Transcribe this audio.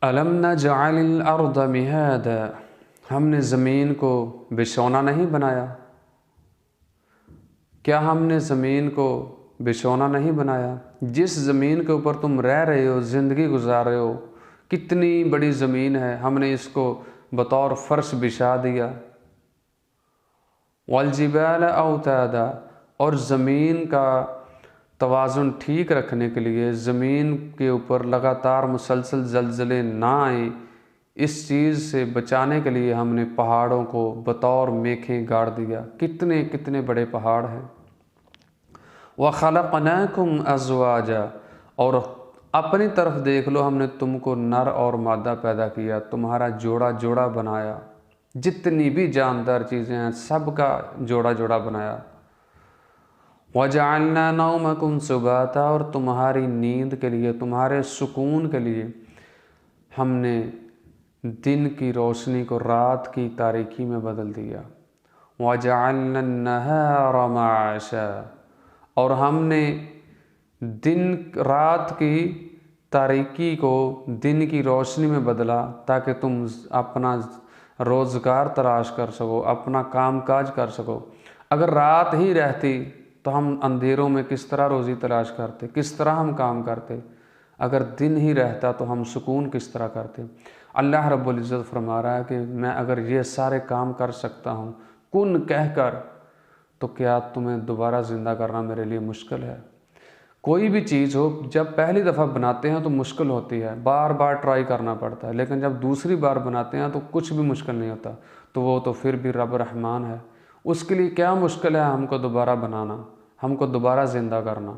الم نجعل الارض مہادا، ہم نے زمین کو بچھونا نہیں بنایا؟ کیا ہم نے زمین کو بچھونا نہیں بنایا؟ جس زمین کے اوپر تم رہ رہے ہو، زندگی گزار رہے ہو، کتنی بڑی زمین ہے، ہم نے اس کو بطور فرش بچھا دیا۔ والجبال اوتادا، اور زمین کا توازن ٹھیک رکھنے کے لیے، زمین کے اوپر لگاتار مسلسل زلزلے نہ آئیں، اس چیز سے بچانے کے لیے ہم نے پہاڑوں کو بطور میخیں گاڑ دیا۔ کتنے کتنے بڑے پہاڑ ہیں۔ وَخَلَقْنَاكُمْ أَزْوَاجًا، اور اپنی طرف دیکھ لو، ہم نے تم کو نر اور مادہ پیدا کیا، تمہارا جوڑا جوڑا بنایا، جتنی بھی جاندار چیزیں ہیں سب کا جوڑا جوڑا بنایا۔ وَجَعَلْنَا نَوْمَكُمْ سُبَاتًا، اور تمہاری نیند کے لیے، تمہارے سکون کے لیے ہم نے دن کی روشنی کو رات کی تاریکی میں بدل دیا۔ وَجَعَلْنَا النَّهَارَ مَعَاشًا، اور ہم نے رات کی تاریکی کو دن کی روشنی میں بدلا تاکہ تم اپنا روزگار تلاش کر سکو، اپنا کام کاج کر سکو۔ اگر رات ہی رہتی تو ہم اندھیروں میں کس طرح روزی تلاش کرتے، کس طرح ہم کام کرتے؟ اگر دن ہی رہتا تو ہم سکون کس طرح کرتے؟ اللہ رب العزت فرما رہا ہے کہ میں اگر یہ سارے کام کر سکتا ہوں کن کہہ کر، تو کیا تمہیں دوبارہ زندہ کرنا میرے لیے مشکل ہے؟ کوئی بھی چیز ہو، جب پہلی دفعہ بناتے ہیں تو مشکل ہوتی ہے، بار بار ٹرائی کرنا پڑتا ہے، لیکن جب دوسری بار بناتے ہیں تو کچھ بھی مشکل نہیں ہوتا، تو وہ تو پھر بھی رب رحمان ہے۔ اس کے لیے کیا مشکل ہے ہم کو دوبارہ بنانا، ہم کو دوبارہ زندہ کرنا؟